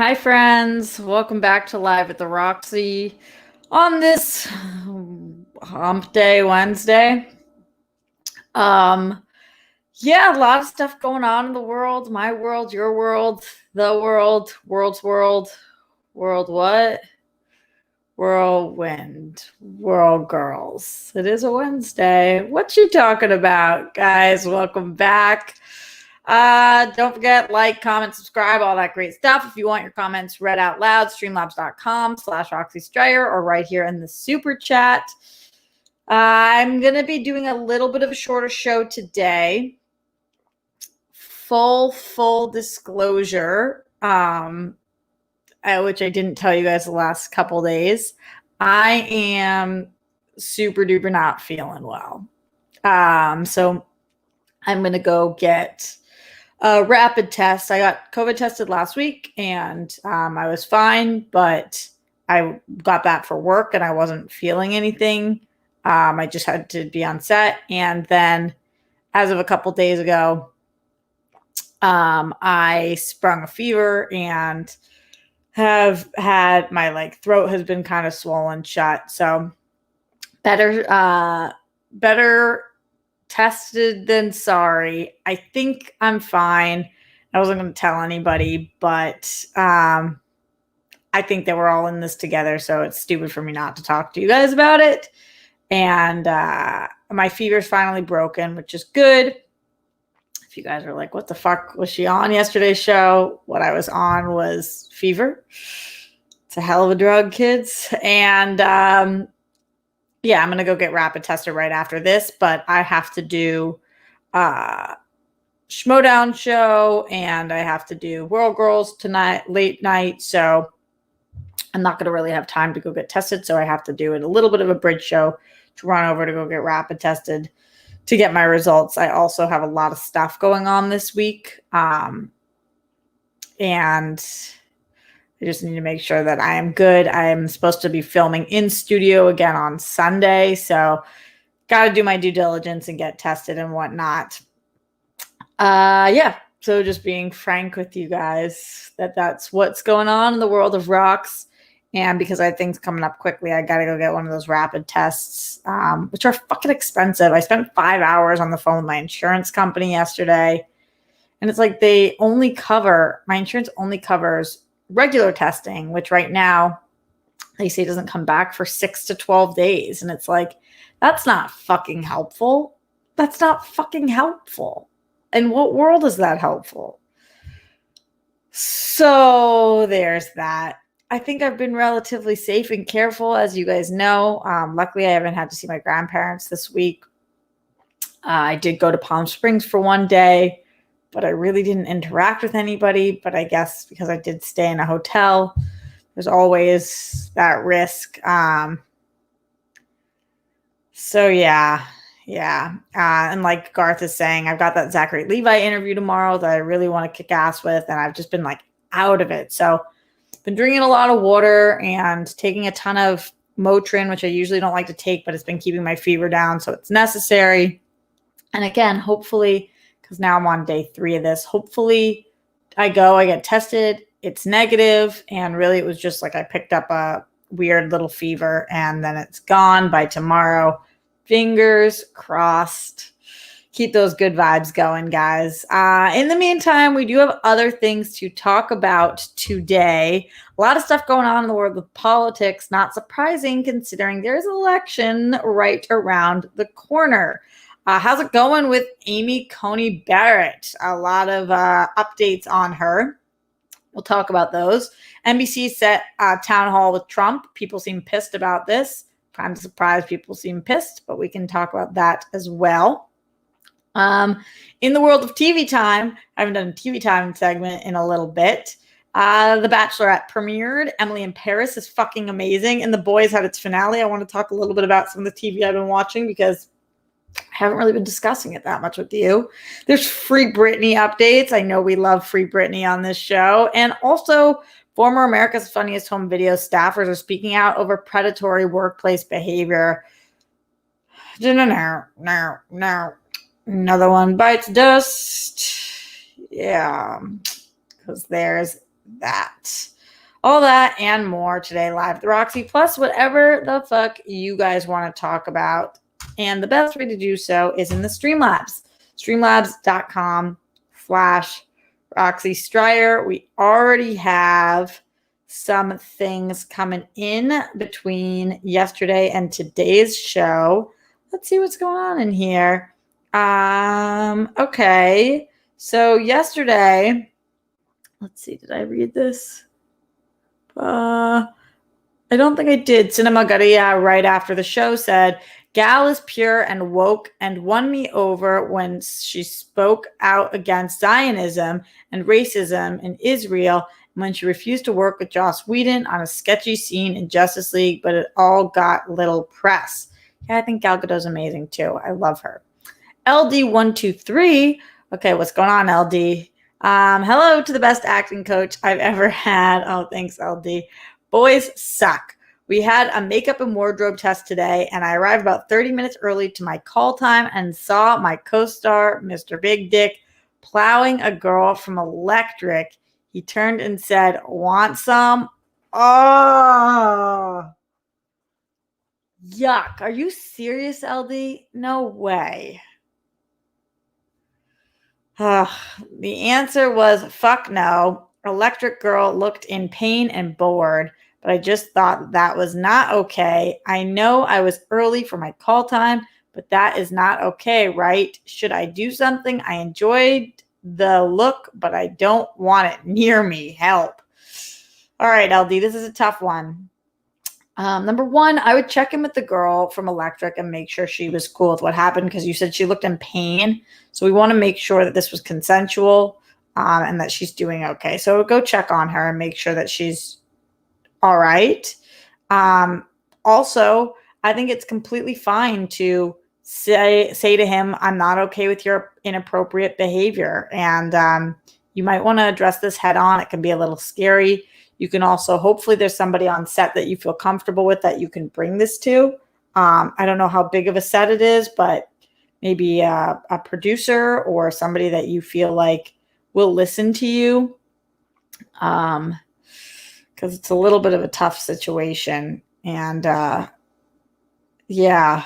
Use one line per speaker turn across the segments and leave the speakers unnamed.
Hi, friends. Welcome back to Live at the Roxy on this Hump Day Wednesday. Yeah, a lot of stuff going on in the world. My world, your world, the world, world's world. World what? Whirlwind. World girls. It is a Wednesday. What you talking about, guys? Welcome back. Don't forget, like, comment, subscribe, all that great stuff. If you want your comments read out loud, streamlabs.com/RoxyStrayer or right here in the super chat. I'm going to be doing a little bit of a shorter show today. Full disclosure, which I didn't tell you guys the last couple days. I am super duper not feeling well. So I'm going to go get a rapid test. I got COVID tested last week and I was fine, but I got that for work and I wasn't feeling anything. I just had to be on set. And then as of a couple days ago, I sprung a fever and have had my throat has been kind of swollen shut. So better tested than sorry. I think I'm fine. I wasn't going to tell anybody, but I think that we're all in this together. So it's stupid for me not to talk to you guys about it. And my fever's finally broken, which is good. If you guys are like, what the fuck was she on yesterday's show? What I was on was fever. It's a hell of a drug, kids. And yeah, I'm going to go get rapid tested right after this, but I have to do Schmodown show and I have to do World Girls tonight, late night. So I'm not going to really have time to go get tested. So I have to do it a little bit of a bridge show to run over to go get rapid tested to get my results. I also have a lot of stuff going on this week. And I just need to make sure that I am good. I am supposed to be filming in studio again on Sunday. So got to do my due diligence and get tested and whatnot. Yeah. So just being frank with you guys that's what's going on in the world of rocks. And because I have things coming up quickly, I got to go get one of those rapid tests, which are fucking expensive. I spent 5 hours on the phone with my insurance company yesterday. And it's like my insurance only covers regular testing, which right now they say doesn't come back for 6 to 12 days. And it's like, that's not fucking helpful. That's not fucking helpful. In what world is that helpful? So there's that. I think I've been relatively safe and careful, as you guys know. Luckily, I haven't had to see my grandparents this week. I did go to Palm Springs for one day, but I really didn't interact with anybody. But I guess because I did stay in a hotel, there's always that risk. So yeah. And like Garth is saying, I've got that Zachary Levi interview tomorrow that I really want to kick ass with. And I've just been out of it. So been drinking a lot of water and taking a ton of Motrin, which I usually don't like to take, but it's been keeping my fever down. So it's necessary. And again, hopefully, because now I'm on day 3 of this, hopefully I get tested, it's negative. And really it was just I picked up a weird little fever and then it's gone by tomorrow. Fingers crossed. Keep those good vibes going, guys. In the meantime, we do have other things to talk about today. A lot of stuff going on in the world of politics. Not surprising considering there's an election right around the corner. How's it going with Amy Coney Barrett? A lot of updates on her. We'll talk about those. NBC set Townhall with Trump. People seem pissed about this. Kind of surprised people seem pissed, but we can talk about that as well. In the world of TV time, I haven't done a TV time segment in a little bit. The Bachelorette premiered. Emily in Paris is fucking amazing. And The Boys had its finale. I want to talk a little bit about some of the TV I've been watching because I haven't really been discussing it that much with you. There's Free Britney updates. I know we love Free Britney on this show. And also, former America's Funniest Home Video staffers are speaking out over predatory workplace behavior. No. Another one bites dust. Yeah, because there's that. All that and more today live at the Roxy, plus whatever the fuck you guys want to talk about. And the best way to do so is in the Streamlabs. Streamlabs.com/Roxy Stryer. We already have some things coming in between yesterday and today's show. Let's see what's going on in here. Okay. So yesterday, let's see, did I read this? I don't think I did. Cinema Garia right after the show said, Gal is pure and woke and won me over when she spoke out against Zionism and racism in Israel, and when she refused to work with Joss Whedon on a sketchy scene in Justice League, but it all got little press. Yeah, I think Gal Gadot's amazing too. I love her. LD123. Okay, what's going on, LD? Hello to the best acting coach I've ever had. Oh, thanks, LD. Boys suck. We had a makeup and wardrobe test today, and I arrived about 30 minutes early to my call time and saw my co-star, Mr. Big Dick, plowing a girl from Electric. He turned and said, "Want some?" Oh, yuck. Are you serious, LD? No way. The answer was fuck no. Electric Girl looked in pain and bored, but I just thought that was not okay. I know I was early for my call time, but that is not okay, right? Should I do something? I enjoyed the look, but I don't want it near me. Help. All right, LD, this is a tough one. Number one, I would check in with the girl from Electric and make sure she was cool with what happened, because you said she looked in pain. So we want to make sure that this was consensual and that she's doing okay. So go check on her and make sure that she's all right. Also, I think it's completely fine to say to him, I'm not okay with your inappropriate behavior. And you might want to address this head on. It can be a little scary. You can also, hopefully there's somebody on set that you feel comfortable with that you can bring this to. I don't know how big of a set it is, but maybe a producer or somebody that you feel like will listen to you. Because it's a little bit of a tough situation. And yeah.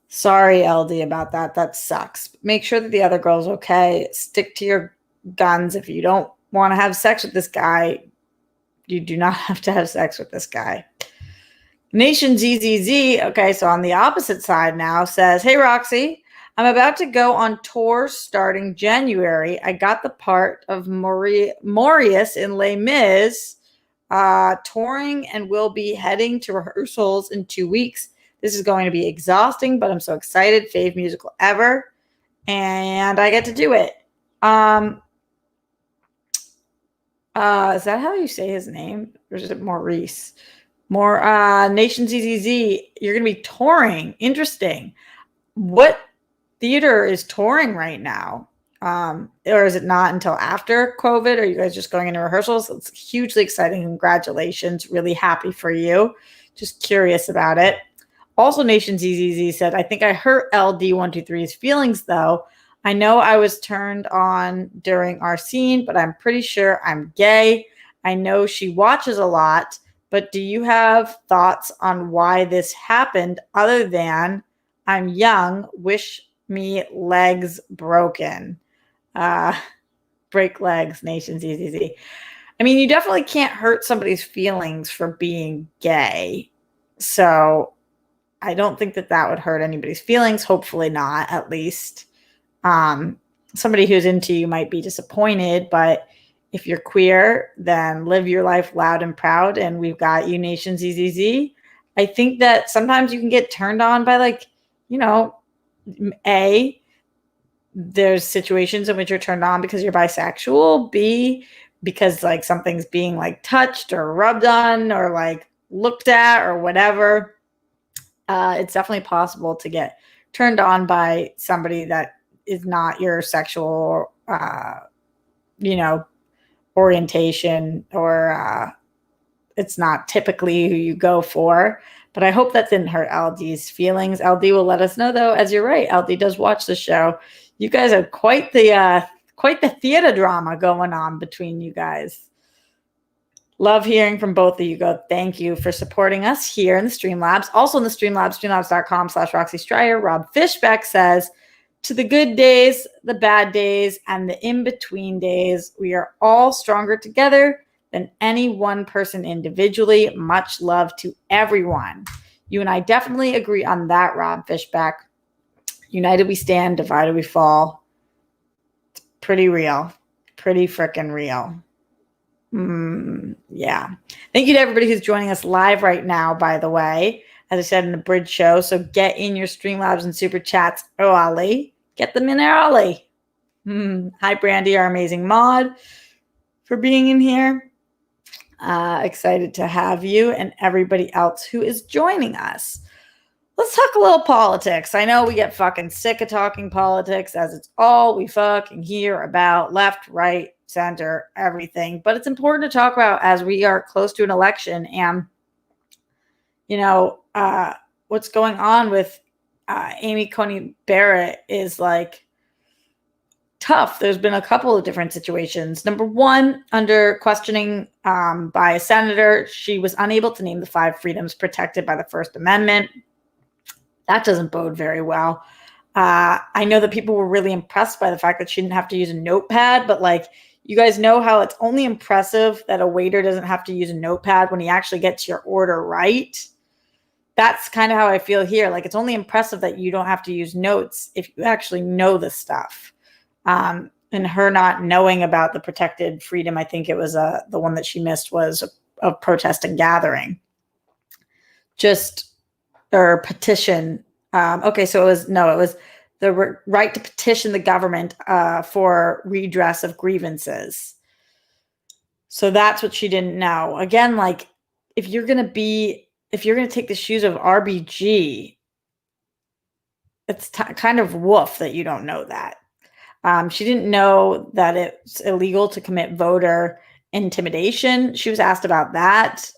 Sorry, LD, about that. That sucks. Make sure that the other girl's okay. Stick to your guns. If you don't want to have sex with this guy, you do not have to have sex with this guy. Nation ZZZ, okay, so on the opposite side now, says, hey, Roxy, I'm about to go on tour starting January. I got the part of Maurice in Les Mis touring and will be heading to rehearsals in 2 weeks. This is going to be exhausting, but I'm so excited. Fave musical ever. And I get to do it. Is that how you say his name? Or is it Maurice? Nation ZZZ, you're going to be touring. Interesting. What theater is touring right now? Or is it not until after COVID? Are you guys just going into rehearsals? It's hugely exciting. Congratulations. Really happy for you. Just curious about it. Also, Nation ZZZ said, I think I hurt LD123's feelings, though. I know I was turned on during our scene, but I'm pretty sure I'm gay. I know she watches a lot, but do you have thoughts on why this happened other than I'm young, wish me legs broken? Break legs, Nation ZZZ. I mean, you definitely can't hurt somebody's feelings for being gay. So I don't think that that would hurt anybody's feelings. Hopefully not, at least. Somebody who's into you might be disappointed, but if you're queer, then live your life loud and proud. And we've got you, Nation ZZZ. I think that sometimes you can get turned on by, like, you know, there's situations in which you're turned on because you're bisexual. B, because like something's being like touched or rubbed on or like looked at or whatever. It's definitely possible to get turned on by somebody that is not your sexual, orientation, or it's not typically who you go for. But I hope that didn't hurt LD's feelings. LD will let us know, though, as you're right. LD does watch the show. You guys have quite the theater drama going on between you guys. Love hearing from both of you. Thank you for supporting us here in the Streamlabs. Also in the Streamlabs, streamlabs.com/Roxy Stryer. Rob Fishbeck says, to the good days, the bad days, and the in-between days, we are all stronger together than any one person individually. Much love to everyone. You and I definitely agree on that, Rob Fishbeck. United we stand, divided we fall. It's pretty real. Pretty freaking real. Yeah. Thank you to everybody who's joining us live right now, by the way. As I said in the bridge show, so get in your Streamlabs and Super Chats early. Get them in early. Hi, Brandy, our amazing mod, for being in here. Excited to have you and everybody else who is joining us. Let's talk a little politics. I know we get fucking sick of talking politics, as it's all we fucking hear about, left, right, center, everything. But it's important to talk about as we are close to an election. And, you know, what's going on with Amy Coney Barrett is like tough. There's been a couple of different situations. Number one, under questioning by a senator, she was unable to name the 5 freedoms protected by the First Amendment. That doesn't bode very well. I know that people were really impressed by the fact that she didn't have to use a notepad, but like, you guys know how it's only impressive that a waiter doesn't have to use a notepad when he actually gets your order right. That's kind of how I feel here. Like, it's only impressive that you don't have to use notes if you actually know the stuff. And her not knowing about the protected freedom, I think it was the one that she missed was of protest and gathering. Or petition. So it was the right to petition the government for redress of grievances. So that's what she didn't know. Again, like, if you're going to take the shoes of RBG, it's kind of woof that you don't know that. She didn't know that it's illegal to commit voter intimidation. She was asked about that,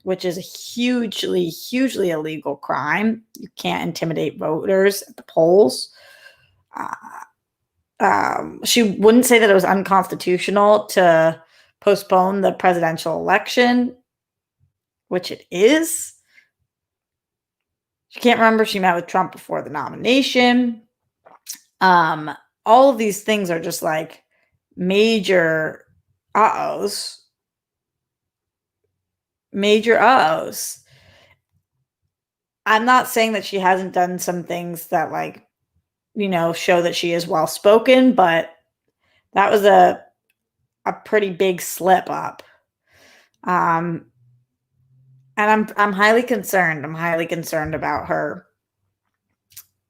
which is a hugely, hugely illegal crime. You can't intimidate voters at the polls. She wouldn't say that it was unconstitutional to postpone the presidential election, which it is. She can't remember she met with Trump before the nomination. All of these things are just like major uh-ohs. Major uh-ohs. I'm not saying that she hasn't done some things that, like, you know, show that she is well-spoken, but that was a pretty big slip up. And I'm highly concerned. I'm highly concerned about her.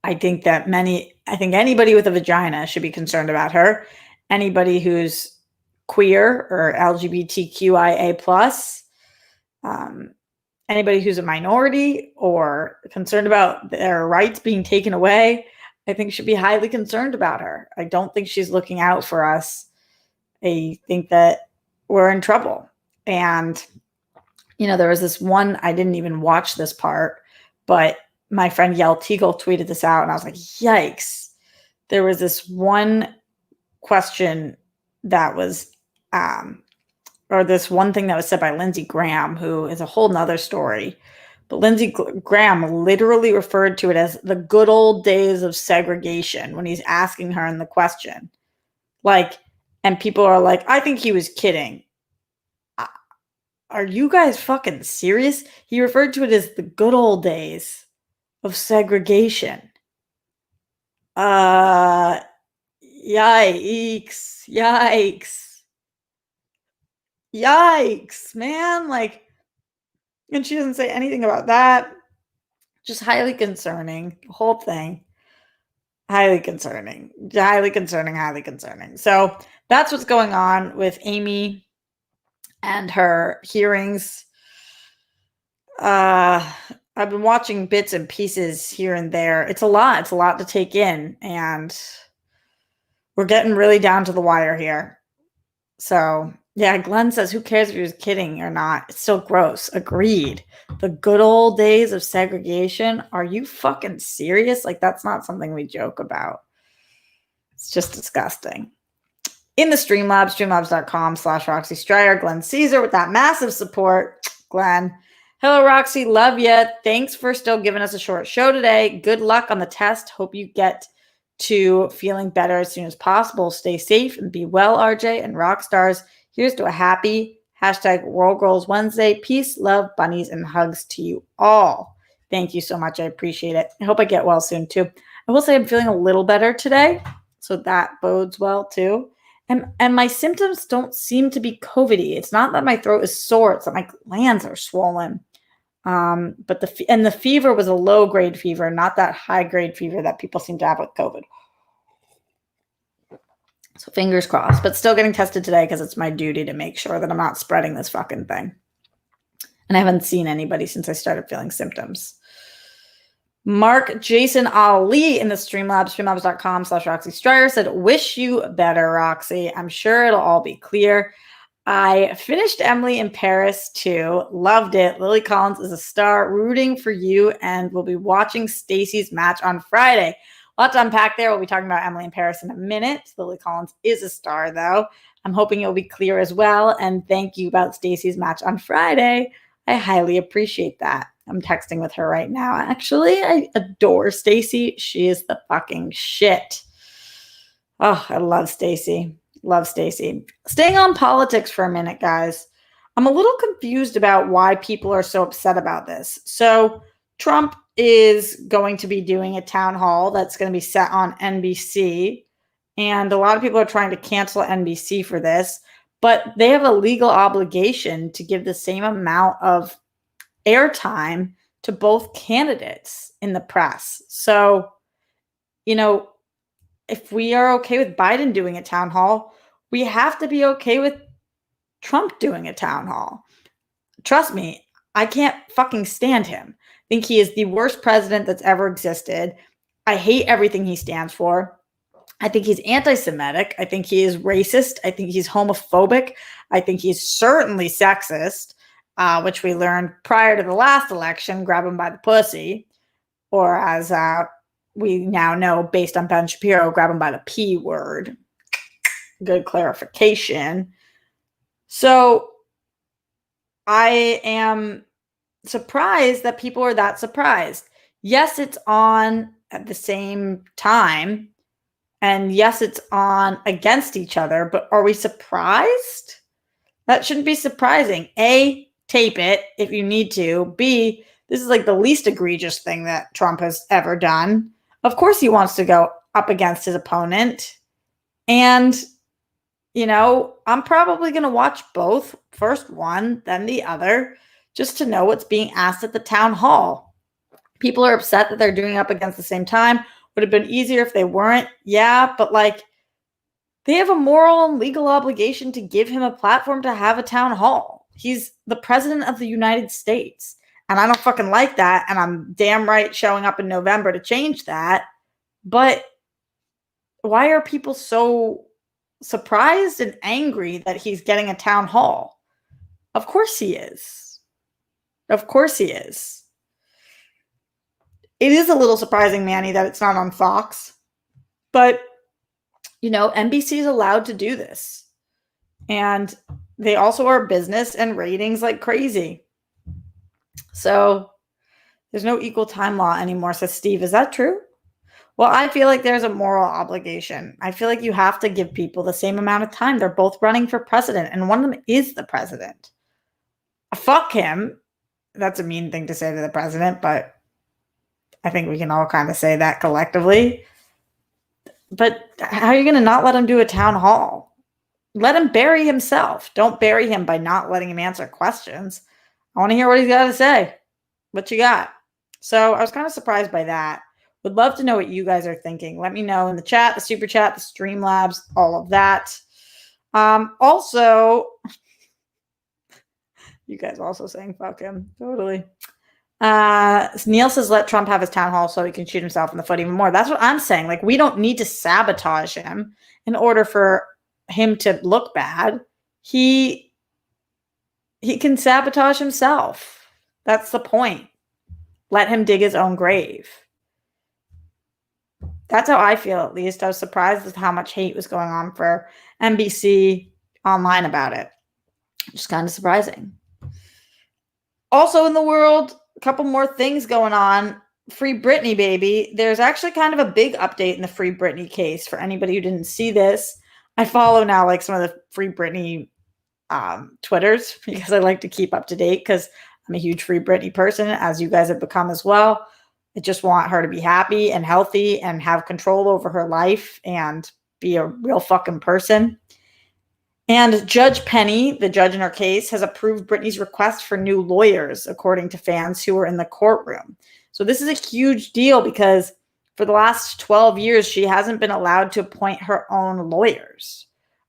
I think anybody with a vagina should be concerned about her. Anybody who's queer or LGBTQIA+, anybody who's a minority or concerned about their rights being taken away, I think should be highly concerned about her. I don't think she's looking out for us. I think that we're in trouble. And, you know, there was this one, I didn't even watch this part, but my friend Yael Teagle tweeted this out, and I was like, yikes. There was this one question that was, or this one thing that was said by Lindsey Graham, who is a whole nother story. But Lindsey Graham literally referred to it as the good old days of segregation when he's asking her in the question. Like, and people are like, I think he was kidding. Are you guys fucking serious? He referred to it as the good old days of segregation. Yikes. Yikes, man. Like, and she doesn't say anything about that. Just highly concerning. The whole thing. Highly concerning. Highly concerning. Highly concerning. So that's what's going on with Amy and her hearings. I've been watching bits and pieces here and there. It's a lot. It's a lot to take in. And we're getting really down to the wire here. So, yeah, Glenn says, who cares if he was kidding or not? It's still gross. Agreed. The good old days of segregation. Are you fucking serious? Like, that's not something we joke about. It's just disgusting. in the Streamlabs, streamlabs.com/Roxy Stryer, Glenn Caesar with that massive support. Glenn. Hello, Roxy. Love ya. Thanks for still giving us a short show today. Good luck on the test. Hope you get to feeling better as soon as possible. Stay safe and be well, RJ and rock stars. Here's to a happy #World Girls Wednesday. Peace, love, bunnies, and hugs to you all. Thank you so much. I appreciate it. I hope I get well soon too. I will say I'm feeling a little better today, so that bodes well too. And my symptoms don't seem to be COVID-y. It's not that my throat is sore. It's that my glands are swollen. But the fever was a low-grade fever, not that high-grade fever that people seem to have with COVID. So fingers crossed. But still getting tested today because it's my duty to make sure that I'm not spreading this fucking thing. And I haven't seen anybody since I started feeling symptoms. Mark Jason Ali in the Streamlabs, streamlabs.com/Roxy Stryer said, wish you better, Roxy. I'm sure it'll all be clear. I finished Emily in Paris too. Loved it. Lily Collins is a star. Rooting for you, and we'll be watching Stacey's match on Friday. A lot to unpack there. We'll be talking about Emily in Paris in a minute. Lily Collins is a star, though. I'm hoping it'll be clear as well. And thank you about Stacey's match on Friday. I highly appreciate that. I'm texting with her right now. Actually, I adore Stacey. She is the fucking shit. Oh, I love Stacey. Love Stacey. Staying on politics for a minute, guys. I'm a little confused about why people are so upset about this. So Trump is going to be doing a town hall that's going to be set on NBC. And a lot of people are trying to cancel NBC for this. But they have a legal obligation to give the same amount of airtime to both candidates in the press. So, if we are okay with Biden doing a town hall, we have to be okay with Trump doing a town hall. Trust me, I can't fucking stand him. I think he is the worst president that's ever existed. I hate everything he stands for. I think he's anti-Semitic. I think he is racist. I think he's homophobic. I think he's certainly sexist, which we learned prior to the last election, grab him by the pussy, or as we now know, based on Ben Shapiro, grab him by the P word. Good clarification. So I am surprised that people are that surprised. Yes, it's on at the same time. And yes, it's on against each other, but are we surprised? That shouldn't be surprising. A, tape it if you need to. B, this is like the least egregious thing that Trump has ever done. Of course he wants to go up against his opponent. And, I'm probably going to watch both, first one, then the other, just to know what's being asked at the town hall. People are upset that they're doing it up against the same time. Would have been easier if they weren't. Yeah, but they have a moral and legal obligation to give him a platform to have a town hall. He's the president of the United States. And I don't fucking like that. And I'm damn right showing up in November to change that. But why are people so surprised and angry that he's getting a town hall? Of course he is. Of course he is. It is a little surprising, Manny, that it's not on Fox. But, NBC is allowed to do this. And they also are business and ratings like crazy. So there's no equal time law anymore, says Steve. Is that true? Well, I feel like there's a moral obligation. I feel like you have to give people the same amount of time. They're both running for president, and one of them is the president. Fuck him. That's a mean thing to say to the president, but I think we can all kind of say that collectively. But how are you going to not let him do a town hall? Let him bury himself. Don't bury him by not letting him answer questions. I want to hear what he's got to say. What you got? So I was kind of surprised by that. Would love to know what you guys are thinking. Let me know in the chat, the super chat, the Streamlabs, all of that. Also, you guys also saying fuck him. Totally. Neil says, let Trump have his town hall so he can shoot himself in the foot even more. That's what I'm saying. We don't need to sabotage him in order for him to look bad. He can sabotage himself. That's the point. Let him dig his own grave. That's how I feel, at least. I was surprised with how much hate was going on for NBC online about it. Just kind of surprising. Also in the world, a couple more things going on. Free Britney, baby. There's actually kind of a big update in the Free Britney case for anybody who didn't see this. I follow now like some of the Free Britney Twitters because I like to keep up to date because I'm a huge Free Britney person, as you guys have become as well. I just want her to be happy and healthy and have control over her life and be a real fucking person. And Judge Penny, the judge in her case, has approved Britney's request for new lawyers, according to fans who were in the courtroom. So this is a huge deal because for the last 12 years, she hasn't been allowed to appoint her own lawyers.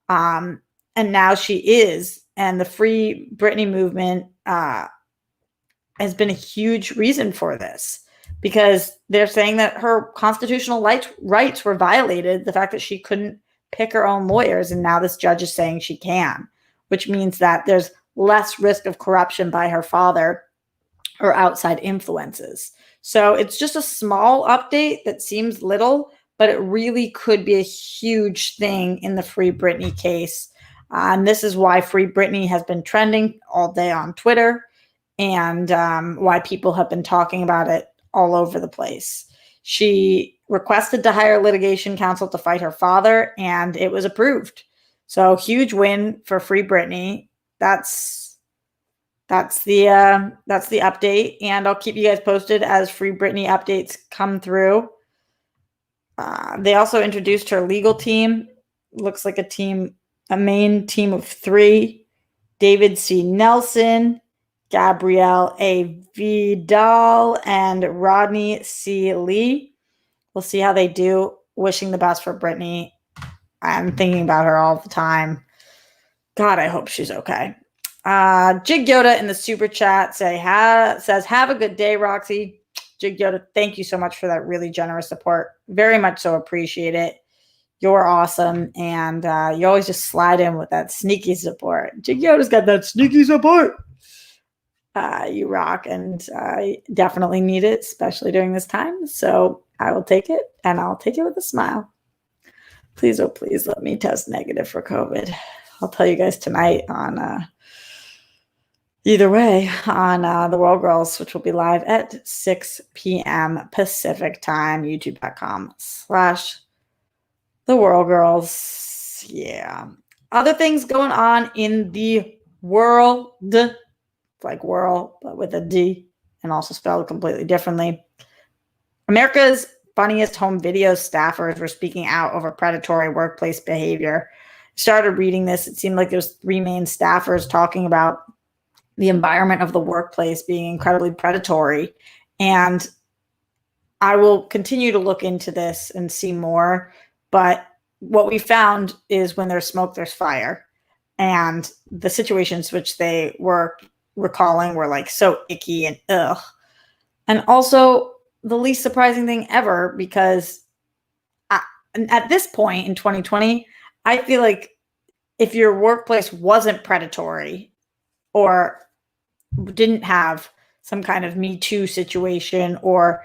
And now she is. And the Free Britney movement has been a huge reason for this because they're saying that her constitutional rights were violated, the fact that she couldn't pick her own lawyers, and now this judge is saying she can, which means that there's less risk of corruption by her father or outside influences. So it's just a small update that seems little, but it really could be a huge thing in the Free Britney case. And this is why Free Britney has been trending all day on Twitter and why people have been talking about it all over the place. She requested to hire litigation counsel to fight her father, and it was approved. So huge win for Free Britney. That's the update, and I'll keep you guys posted as Free Britney updates come through. They also introduced her legal team. Looks like a main team of 3: David C. Nelson, Gabrielle A. Vidal, and Rodney C. Lee. We'll see how they do. Wishing the best for Britney. I'm thinking about her all the time. God, I hope she's okay. Jig Yoda in the super chat says, have a good day, Roxy. Jig Yoda, thank you so much for that really generous support. Very much so appreciate it. You're awesome. And you always just slide in with that sneaky support. Jig Yoda's got that sneaky support. You rock, and I definitely need it, especially during this time. So I will take it, and I'll take it with a smile. Please, oh please, let me test negative for COVID. I'll tell you guys tonight on either way on The World Girls, which will be live at 6 p.m. Pacific time, youtube.com/The World Girls. Yeah. Other things going on in the world, like whirl, but with a D and also spelled completely differently. America's Funniest Home Video staffers were speaking out over predatory workplace behavior. Started reading this. It seemed like there's 3 main staffers talking about the environment of the workplace being incredibly predatory. And I will continue to look into this and see more. But what we found is when there's smoke, there's fire. And the situations which they were recalling were like so icky and ugh. And also the least surprising thing ever, because at this point in 2020, I feel like if your workplace wasn't predatory or didn't have some kind of Me Too situation or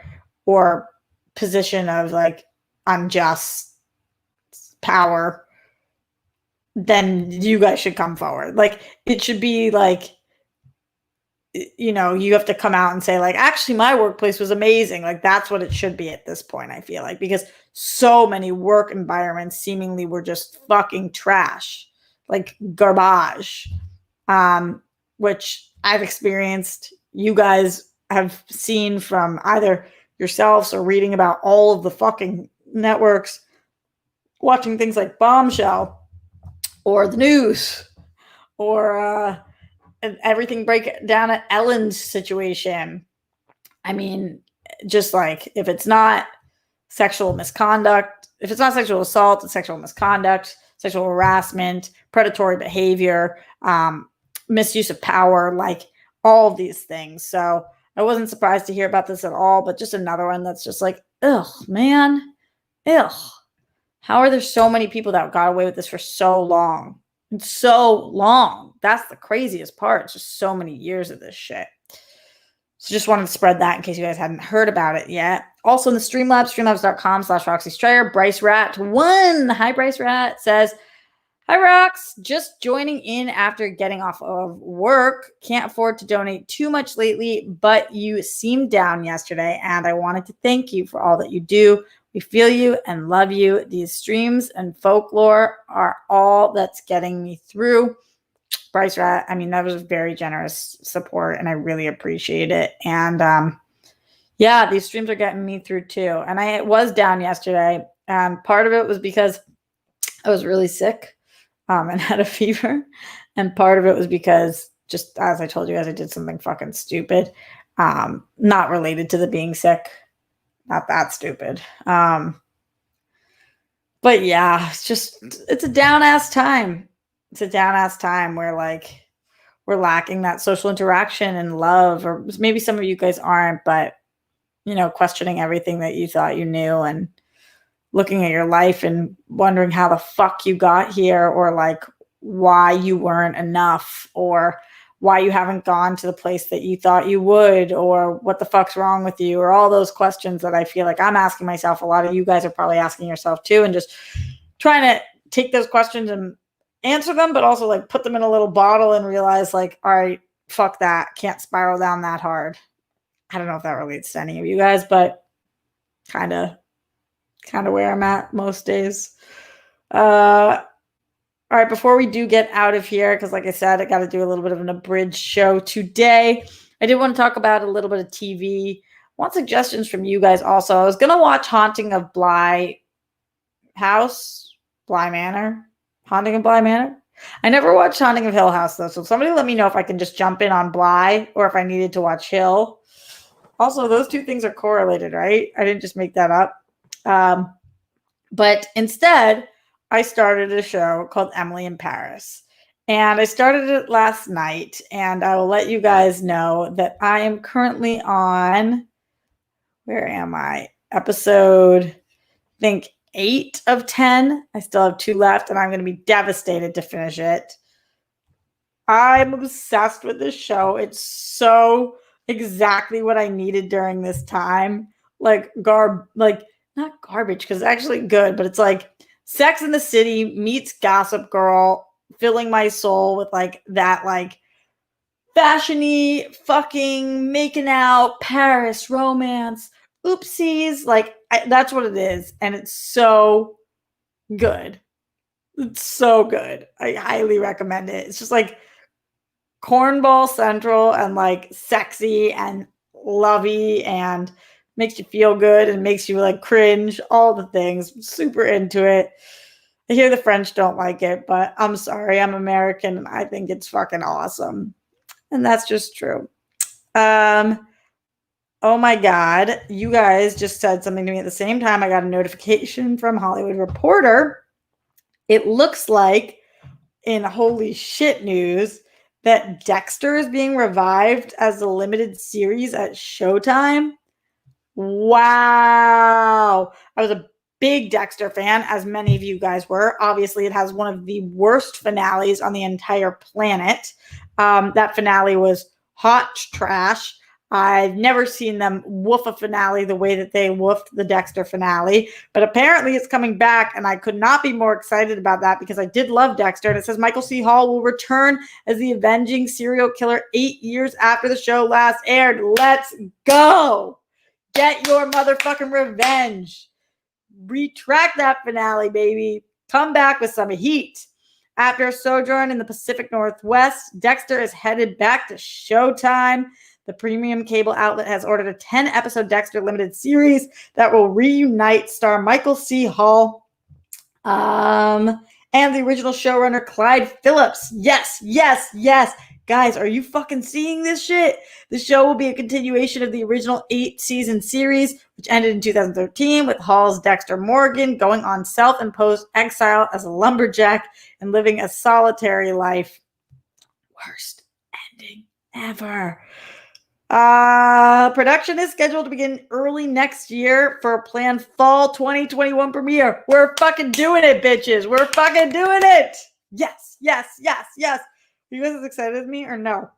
position of like unjust power, then you guys should come forward. Like it should be like, you know, you have to come out and say like, actually my workplace was amazing. Like that's what it should be at this point, I feel like, because so many work environments seemingly were just fucking trash, like garbage, which I've experienced. You guys have seen from either yourselves or reading about all of the fucking networks, watching things like Bombshell or the news or everything break down at Ellen's situation. I mean, just like if it's not sexual misconduct, if it's not sexual assault, it's sexual misconduct, sexual harassment, predatory behavior, misuse of power, like all of these things. So I wasn't surprised to hear about this at all, but just another one that's just like, ugh, man, ugh. How are there so many people that got away with this for so long? And so long. That's the craziest part. It's just so many years of this shit. So just wanted to spread that in case you guys hadn't heard about it yet. Also in the Streamlabs, streamlabs.com/Roxy Strayer, Bryce Rat 1. Hi, Bryce Rat says, hi, Rox. Just joining in after getting off of work. Can't afford to donate too much lately, but you seemed down yesterday, and I wanted to thank you for all that you do. We feel you and love you. These streams and folklore are all that's getting me through. Bryce Rat, I mean, that was very generous support, and I really appreciate it. And yeah, these streams are getting me through too. And I was down yesterday, and part of it was because I was really sick and had a fever. And part of it was because, just as I told you guys, I did something fucking stupid, not related to the being sick. Not that stupid. But yeah, it's a down ass time. It's a down ass time where like we're lacking that social interaction and love, or maybe some of you guys aren't, but you know, questioning everything that you thought you knew and looking at your life and wondering how the fuck you got here, or like why you weren't enough, or why you haven't gone to the place that you thought you would, or what the fuck's wrong with you, or all those questions that I feel like I'm asking myself. A lot of you guys are probably asking yourself too, and just trying to take those questions and answer them, but also like put them in a little bottle and realize like, all right, fuck that. Can't spiral down that hard. I don't know if that relates to any of you guys, but kind of where I'm at most days. All right, before we do get out of here, because like I said, I got to do a little bit of an abridged show today. I did want to talk about a little bit of TV. I want suggestions from you guys also. I was going to watch Haunting of Bly Manor. Haunting of Bly Manor. I never watched Haunting of Hill House, though, so somebody let me know if I can just jump in on Bly or if I needed to watch Hill. Also, those two things are correlated, right? I didn't just make that up. But instead, I started a show called Emily in Paris. And I started it last night, and I will let you guys know that I am currently on, where am I? Episode, I think, 8 of 10. I still have 2 left, and I'm going to be devastated to finish it. I'm obsessed with this show. It's so exactly what I needed during this time. Like not garbage, because it's actually good, but it's like Sex in the City meets Gossip Girl, filling my soul with like that like fashion-y fucking making out Paris romance. Oopsies, like that's what it is, and it's so good. It's so good. I highly recommend it. It's just like cornball central and like sexy and lovey and makes you feel good and makes you like cringe, all the things. Super into it. I hear the French don't like it, but I'm sorry, I'm American and I think it's fucking awesome. And that's just true. Oh my God, you guys just said something to me at the same time. I got a notification from Hollywood Reporter. It looks like, in holy shit news, that Dexter is being revived as a limited series at Showtime. Wow. I was a big Dexter fan, as many of you guys were. Obviously, it has one of the worst finales on the entire planet. That finale was hot trash. I've never seen them woof a finale the way that they woofed the Dexter finale, but apparently it's coming back, and I could not be more excited about that because I did love Dexter. And it says Michael C. Hall will return as the avenging serial killer 8 years after the show last aired. Let's go. Get your motherfucking revenge. Retract that finale, baby. Come back with some heat. After a sojourn in the Pacific Northwest, Dexter is headed back to Showtime. The premium cable outlet has ordered a 10-episode Dexter limited series that will reunite star Michael C. Hall and the original showrunner Clyde Phillips. Yes. Guys, are you fucking seeing this shit? The show will be a continuation of the original 8-season series, which ended in 2013 with Hall's Dexter Morgan going on self-imposed exile as a lumberjack and living a solitary life. Worst ending ever. Production is scheduled to begin early next year for a planned fall 2021 premiere. We're fucking doing it, bitches. We're fucking doing it. Yes. Are you guys as excited as me or no?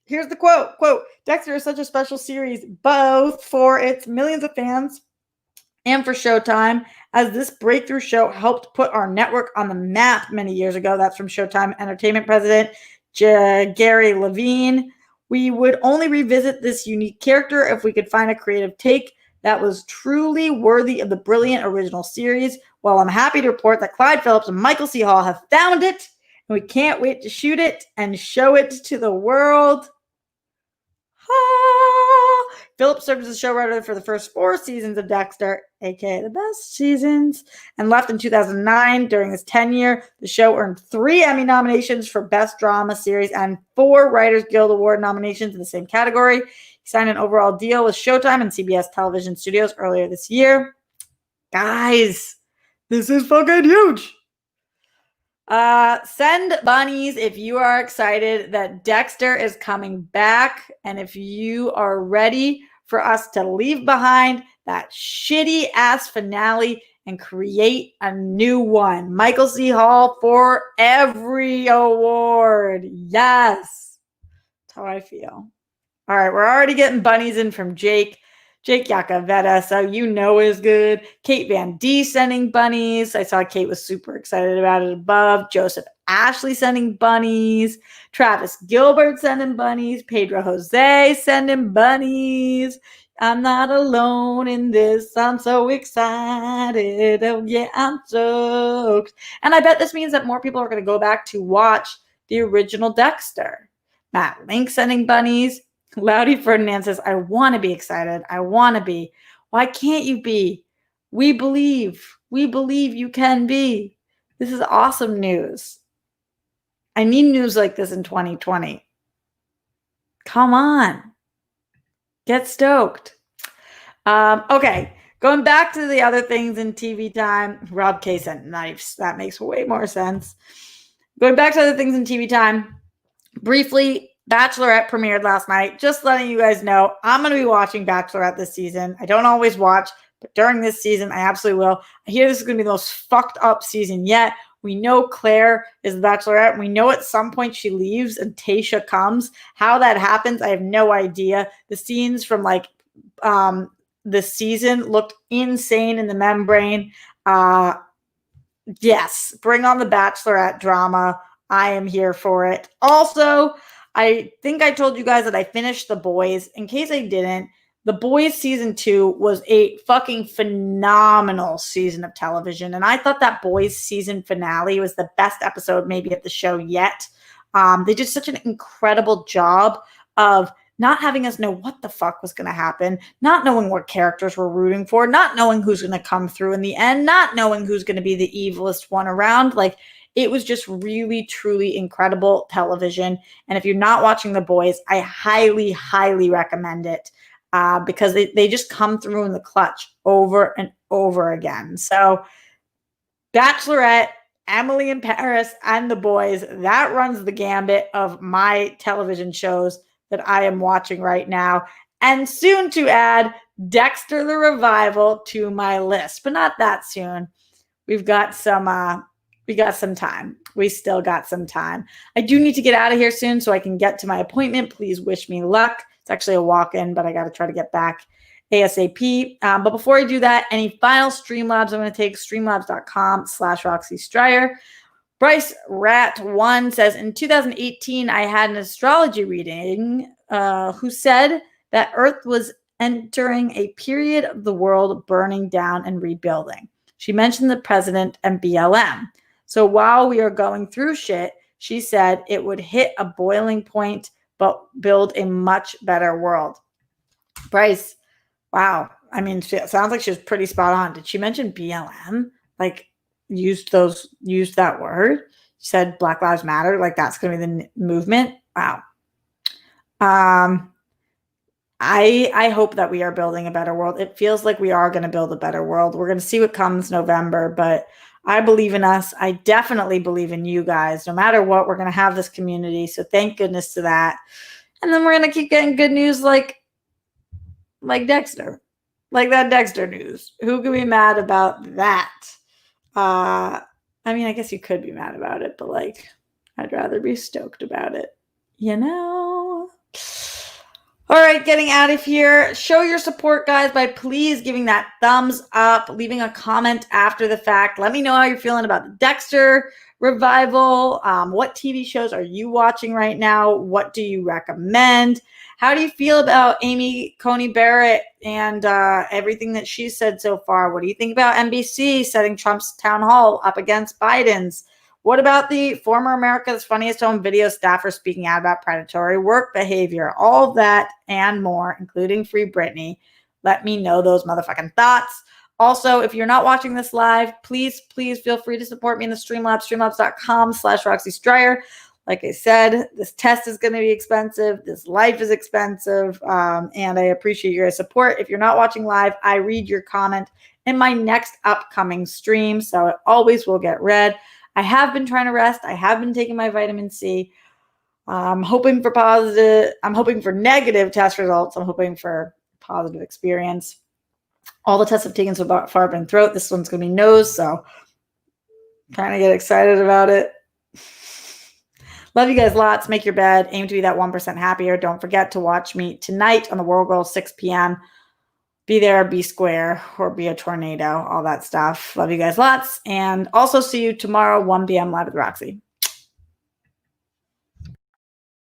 Here's the quote, Dexter is such a special series, both for its millions of fans and for Showtime, as this breakthrough show helped put our network on the map many years ago. That's from Showtime Entertainment president Gary Levine. We would only revisit this unique character if we could find a creative take that was truly worthy of the brilliant original series. Well, I'm happy to report that Clyde Phillips and Michael C. Hall have found it, and we can't wait to shoot it and show it to the world. Phillips served as a showrunner for the first 4 seasons of Dexter, aka the best seasons, and left in 2009. During his tenure, the show earned 3 Emmy nominations for Best Drama Series and 4 Writers Guild Award nominations in the same category. He signed an overall deal with Showtime and CBS Television Studios earlier this year. Guys, this is fucking huge. Send bunnies if you are excited that Dexter is coming back, and if you are ready for us to leave behind that shitty ass finale and create a new one. Michael C. Hall for every award. Yes. That's how I feel. All right, we're already getting bunnies in from Jake Yacovetta, so you know is good. Kate Van D sending bunnies. I saw Kate was super excited about it above. Joseph Ashley sending bunnies. Travis Gilbert sending bunnies. Pedro Jose sending bunnies. I'm not alone in this. I'm so excited. Oh, yeah, I'm stoked. And I bet this means that more people are going to go back to watch the original Dexter. Matt Link sending bunnies. Loudy Ferdinand says, I want to be excited. I want to be. Why can't you be? We believe. We believe you can be. This is awesome news. I need news like this in 2020. Come on. Get stoked. Okay. Going back to the other things in TV time. Rob K sent knives. That makes way more sense. Going back to other things in TV time. Briefly, Bachelorette premiered last night. Just letting you guys know, I'm going to be watching Bachelorette this season. I don't always watch, but during this season, I absolutely will. I hear this is going to be the most fucked up season yet. We know Claire is the Bachelorette. We know at some point she leaves and Tayshia comes. How that happens, I have no idea. The scenes from the season looked insane in the membrane. Yes, bring on the Bachelorette drama. I am here for it. Also, I think I told you guys that I finished The Boys. In case I didn't, The Boys season 2 was a fucking phenomenal season of television. And I thought that Boys season finale was the best episode maybe of the show yet. They did such an incredible job of not having us know what the fuck was going to happen, not knowing what characters we're rooting for, not knowing who's going to come through in the end, not knowing who's going to be the evilest one around. Like, it was just really, truly incredible television. And if you're not watching The Boys, I highly, highly recommend it because they just come through in the clutch over and over again. So Bachelorette, Emily in Paris, and The Boys, that runs the gambit of my television shows that I am watching right now. And soon to add Dexter the Revival to my list, but not that soon. We got some time. We still got some time. I do need to get out of here soon so I can get to my appointment. Please wish me luck. It's actually a walk-in, but I got to try to get back ASAP. But before I do that, any final Streamlabs I'm going to take, streamlabs.com/Roxy Stryer. Bryce Rat1 says, in 2018, I had an astrology reading who said that Earth was entering a period of the world burning down and rebuilding. She mentioned the president and BLM. So while we are going through shit, she said it would hit a boiling point, but build a much better world. Bryce, wow. I mean, it sounds like she was pretty spot on. Did she mention BLM? Like, used that word? She said Black Lives Matter. Like, that's going to be the movement. Wow. I hope that we are building a better world. It feels like we are going to build a better world. We're going to see what comes November, but I believe in us. I definitely believe in you guys. No matter what, we're going to have this community. So thank goodness to that. And then we're going to keep getting good news like Dexter. Like that Dexter news. Who could be mad about that? I mean, I guess you could be mad about it, but like, I'd rather be stoked about it. You know? All right, getting out of here. Show your support, guys, by please giving that thumbs up, leaving a comment after the fact. Let me know how you're feeling about the Dexter revival. What TV shows are you watching right now? What do you recommend? How do you feel about Amy Coney Barrett and everything that she said so far? What do you think about NBC setting Trump's Townhall up against Biden's? What about the former America's Funniest Home Video staffer speaking out about predatory work behavior? All of that and more, including Free Britney. Let me know those motherfucking thoughts. Also, if you're not watching this live, please feel free to support me in the Streamlabs, streamlabs.com/Roxy Stryer. Like I said, this test is going to be expensive. This life is expensive. And I appreciate your support. If you're not watching live, I read your comment in my next upcoming stream. So it always will get read. I have been trying to rest. I have been taking my vitamin C. I'm hoping for positive. I'm hoping for negative test results. I'm hoping for positive experience. All the tests I've taken so far have been throat. This one's going to be nose. So I'm trying to get excited about it. Love you guys lots. Make your bed. Aim to be that 1% happier. Don't forget to watch me tonight on the World Girl, 6 p.m. Be there, be square, or be a tornado, all that stuff. Love you guys lots. And also see you tomorrow, 1 p.m. live with Roxy.